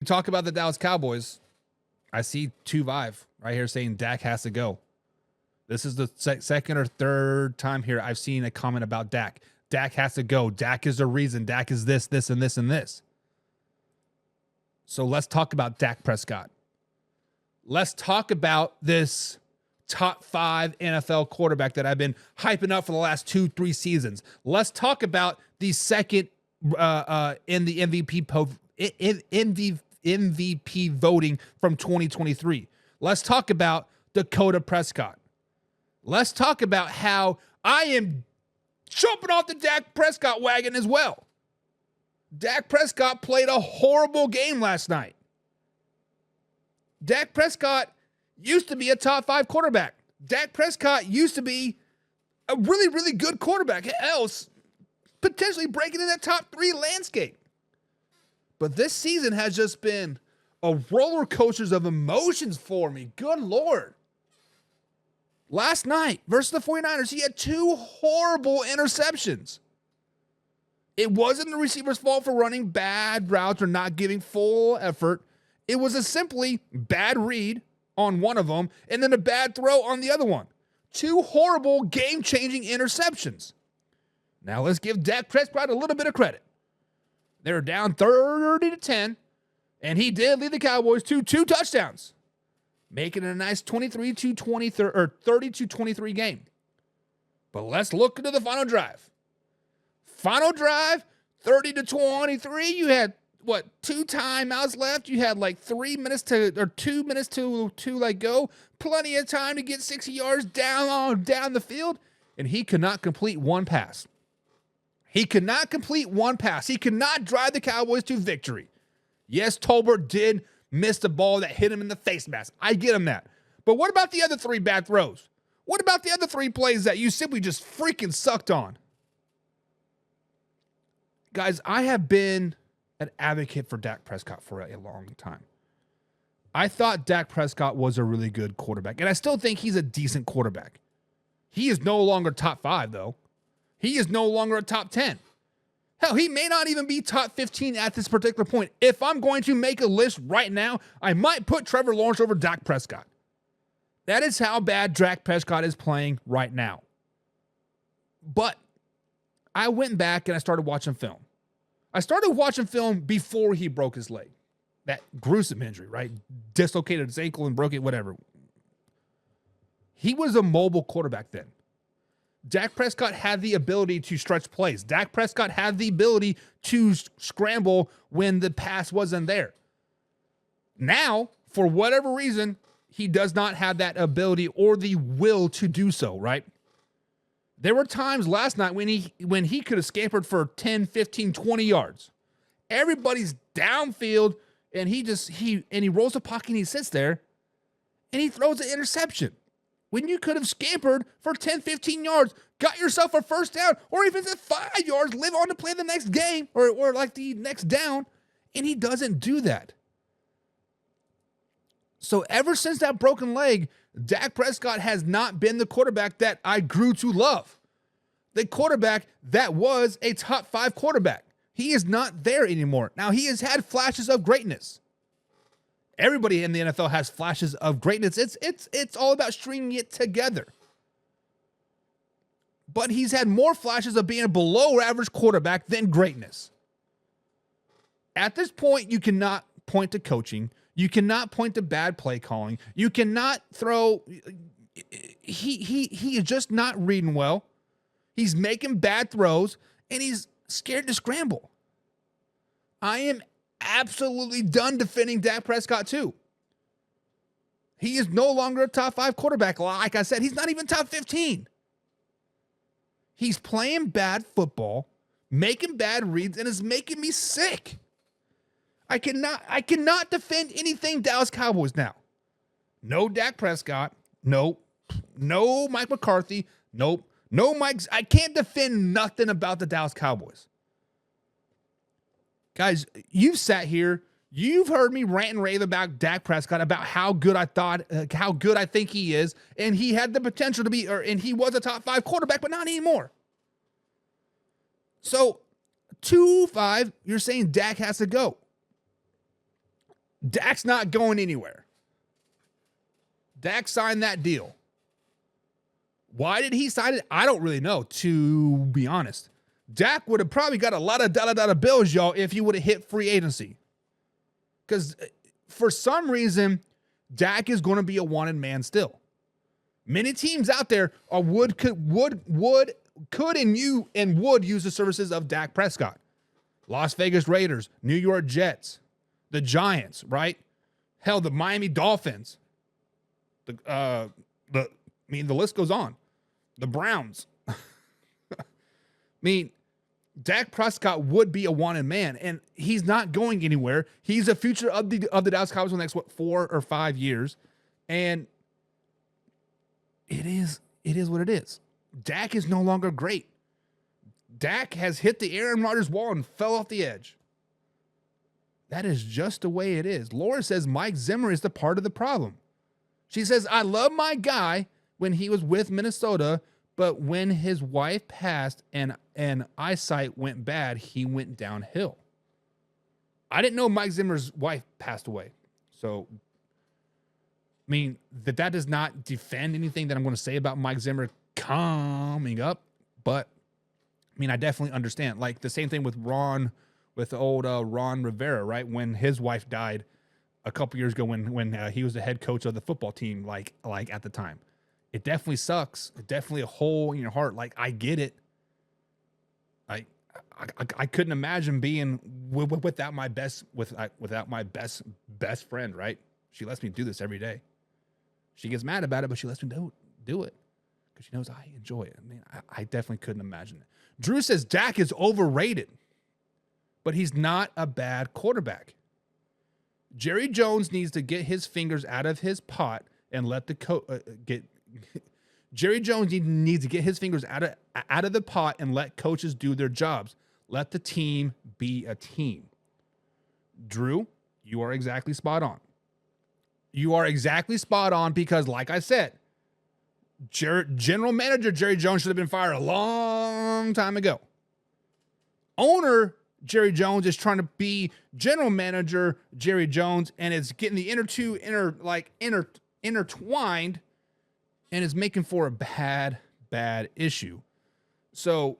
talk about the Dallas Cowboys, I see 2Vive right here saying Dak has to go. This is the second or third time here I've seen a comment about Dak. Dak has to go. Dak is the reason. Dak is this, this, and this, and this. So let's talk about Dak Prescott. Let's talk about this top 5 NFL quarterback that I've been hyping up for the last 2-3 seasons. Let's talk about the second in the MVP voting from 2023. Let's talk about Dakota Prescott. Let's talk about how I am jumping off the Dak Prescott wagon as well. Dak Prescott played a horrible game last night. Dak Prescott used to be a top 5 quarterback. Dak Prescott used to be a really, really good quarterback. Else, potentially breaking in that top 3 landscape. But this season has just been a roller coaster of emotions for me. Good Lord. Last night versus the 49ers, he had 2 horrible interceptions. It wasn't the receiver's fault for running bad routes or not giving full effort. It was a simply bad read on one of them and then a bad throw on the other one. 2 horrible game-changing interceptions. Now let's give Dak Prescott a little bit of credit. They're down 30-10, and he did lead the Cowboys to 2 touchdowns, making it a nice 23-20 or 30-23 game. But let's look into the final drive. Final drive, 30-23. You had 2 timeouts left. You had 2 minutes to go. Plenty of time to get 60 yards down the field, and he could not complete one pass. He could not complete one pass. He could not drive the Cowboys to victory. Yes, Tolbert did miss the ball that hit him in the face mask. I get him that. But what about the other 3 bad throws? What about the other 3 plays that you simply just freaking sucked on? Guys, I have been an advocate for Dak Prescott for a long time. I thought Dak Prescott was a really good quarterback, and I still think he's a decent quarterback. He is no longer top 5, though. He is no longer a top 10. Hell, he may not even be top 15 at this particular point. If I'm going to make a list right now, I might put Trevor Lawrence over Dak Prescott. That is how bad Dak Prescott is playing right now. But I went back and I started watching film. I started watching film before he broke his leg. That gruesome injury, right? Dislocated his ankle and broke it, whatever. He was a mobile quarterback then. Dak Prescott had the ability to stretch plays. Dak Prescott had the ability to scramble when the pass wasn't there. Now, for whatever reason, he does not have that ability or the will to do so, right? There were times last night when he could have scampered for 10, 15, 20 yards. Everybody's downfield, and he rolls the pocket and he sits there, and he throws an interception. When you could have scampered for 10, 15 yards, got yourself a first down, or even at 5 yards, live on to play the next game, or the next down, and he doesn't do that. So ever since that broken leg, Dak Prescott has not been the quarterback that I grew to love. The quarterback that was a top 5 quarterback. He is not there anymore. Now, he has had flashes of greatness. Everybody in the NFL has flashes of greatness. It's all about stringing it together. But he's had more flashes of being a below average quarterback than greatness. At this point, you cannot point to coaching. You cannot point to bad play calling. You cannot throw. He is just not reading well. He's making bad throws, and he's scared to scramble. I am absolutely done defending Dak Prescott too. He is no longer a top 5 quarterback. Like I said, he's not even top 15. He's playing bad football, making bad reads, and is making me sick. I cannot defend anything Dallas Cowboys now. No Dak Prescott. Nope. No Mike McCarthy. Nope. No Mike. I can't defend nothing about the Dallas Cowboys. Guys, you've sat here. You've heard me rant and rave about Dak Prescott, about how good I think he is, and he had the potential to be, and he was a top 5 quarterback, but not anymore. So, 2-5, you're saying Dak has to go. Dak's not going anywhere. Dak signed that deal. Why did he sign it? I don't really know, to be honest. Dak would have probably got a lot of dollar bills, y'all, if he would have hit free agency. Because for some reason, Dak is going to be a wanted man still. Many teams out there could use the services of Dak Prescott. Las Vegas Raiders, New York Jets, the Giants, right? Hell, the Miami Dolphins. The list goes on. The Browns. Dak Prescott would be a wanted man, and he's not going anywhere. He's the future of the Dallas Cowboys for the next 4 or 5 years, and it is what it is. Dak is no longer great. Dak has hit the Aaron Rodgers wall and fell off the edge. That is just the way it is. Laura says Mike Zimmer is the part of the problem. She says, I love my guy when he was with Minnesota, but when his wife passed and eyesight went bad, he went downhill. I didn't know Mike Zimmer's wife passed away. So, that does not defend anything that I'm going to say about Mike Zimmer coming up. But, I definitely understand. Like the same thing with Ron Rivera, right? When his wife died a couple years ago when he was the head coach of the football team, like at the time. It definitely sucks. It definitely a hole in your heart. Like, I get it. I couldn't imagine being without my best friend, right? She lets me do this every day. She gets mad about it, but she lets me do it because she knows I enjoy it. I definitely couldn't imagine it. Drew says Dak is overrated, but he's not a bad quarterback. Jerry Jones needs to get his fingers out of his pot and let the Jerry Jones needs to get his fingers out of the pot and let coaches do their jobs. Let the team be a team. Drew, you are exactly spot on. You are exactly spot on because, like I said, General Manager Jerry Jones should have been fired a long time ago. Owner Jerry Jones is trying to be General Manager Jerry Jones, and it's getting the intertwined, and is making for a bad issue. So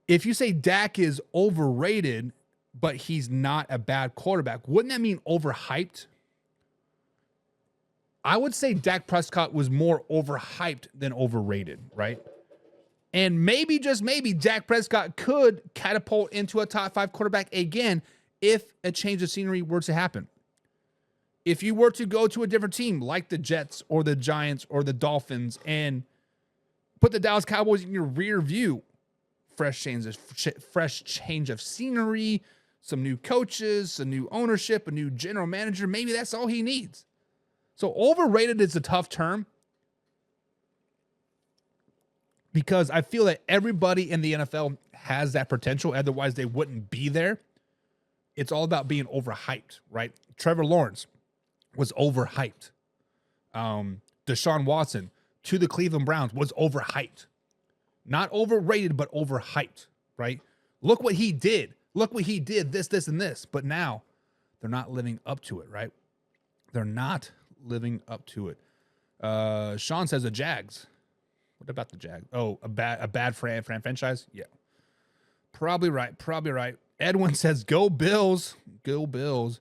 if you say Dak is overrated, but he's not a bad quarterback, wouldn't that mean overhyped? I would say Dak Prescott was more overhyped than overrated, right? And maybe, just maybe, Dak Prescott could catapult into a top 5 quarterback again if a change of scenery were to happen. If you were to go to a different team like the Jets or the Giants or the Dolphins and put the Dallas Cowboys in your rear view, fresh change of scenery, some new coaches, a new ownership, a new general manager, maybe that's all he needs. So overrated is a tough term because I feel that everybody in the NFL has that potential. Otherwise, they wouldn't be there. It's all about being overhyped, right? Trevor Lawrence was overhyped. Deshaun Watson to the Cleveland Browns was overhyped. Not overrated, but overhyped, right? Look what he did. Look what he did, this, and this. But now they're not living up to it, right? They're not living up to it. Sean says the Jags. What about the Jags? Oh, a bad franchise? Yeah. Probably right. Edwin says, go Bills. Go Bills.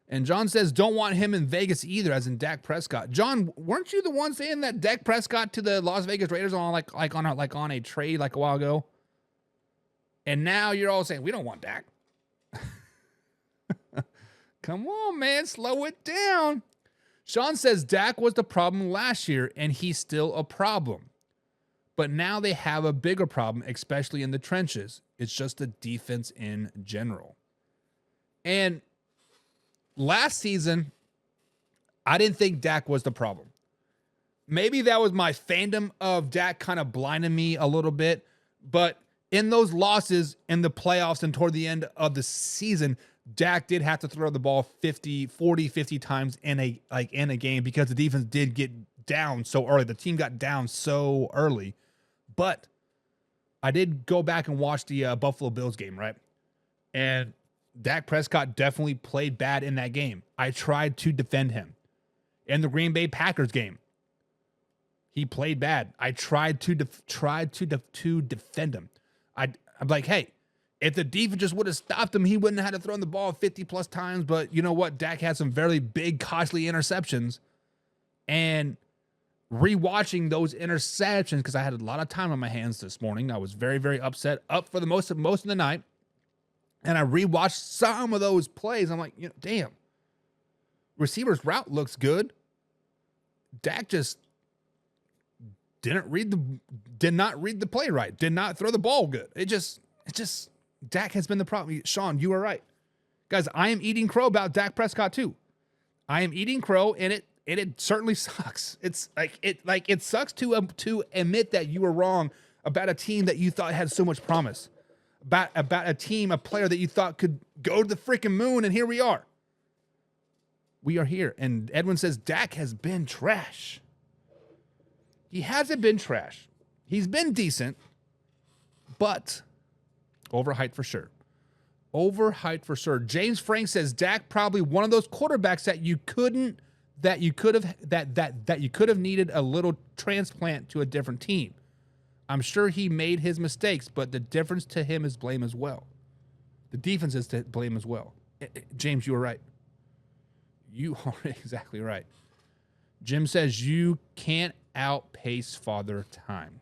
And John says, don't want him in Vegas either, as in Dak Prescott. John, weren't you the one saying that Dak Prescott to the Las Vegas Raiders on on a trade like a while ago? And now you're all saying, we don't want Dak. Come on, man. Slow it down. Sean says Dak was the problem last year, and he's still a problem. But now they have a bigger problem, especially in the trenches. It's just the defense in general. And last season, I didn't think Dak was the problem. Maybe that was my fandom of Dak kind of blinding me a little bit. But in those losses in the playoffs and toward the end of the season, Dak did have to throw the ball 50 times in a game because the defense did get down so early. The team got down so early. But I did go back and watch the Buffalo Bills game, right? And Dak Prescott definitely played bad in that game. I tried to defend him. In the Green Bay Packers game, he played bad. I tried to defend him. I'm like, hey, if the defense just would have stopped him, he wouldn't have had to throw the ball 50 plus times. But you know what? Dak had some very big, costly interceptions. And rewatching those interceptions, because I had a lot of time on my hands this morning. I was very, very upset, up for the most of the night. And I rewatched some of those plays. I'm like, damn. Receiver's route looks good. Dak just did not read the play right. Did not throw the ball good. It just Dak has been the problem. Sean, you are right. Guys, I am eating crow about Dak Prescott too. I am eating crow, and it certainly sucks. It's it sucks to admit that you were wrong about a team that you thought had so much promise. About a team, a player that you thought could go to the freaking moon, and here we are. We are here. And Edwin says Dak has been trash. He hasn't been trash. He's been decent, but overhyped for sure. Overhyped for sure. James Frank says Dak probably one of those quarterbacks that you could have needed a little transplant to a different team. I'm sure he made his mistakes, but the difference to him is blame as well. The defense is to blame as well. James, you are right. You are exactly right. Jim says you can't outpace Father Time.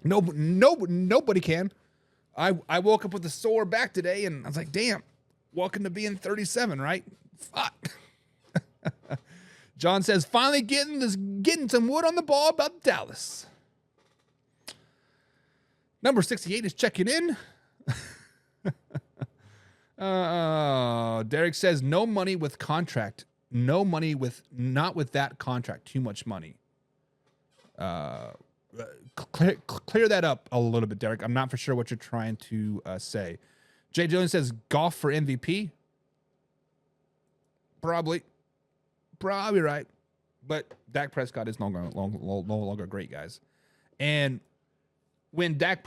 Nobody can. I woke up with a sore back today, and I was like, damn, welcome to being 37, right? Fuck. John says, finally getting some wood on the ball about Dallas. Number 68 is checking in. Derek says, no money with contract. No money with, not with that contract. Too much money. Clear that up a little bit, Derek. I'm not for sure what you're trying to say. Jay Jones says, golf for MVP. Probably right. But Dak Prescott is no longer great, guys. And when Dak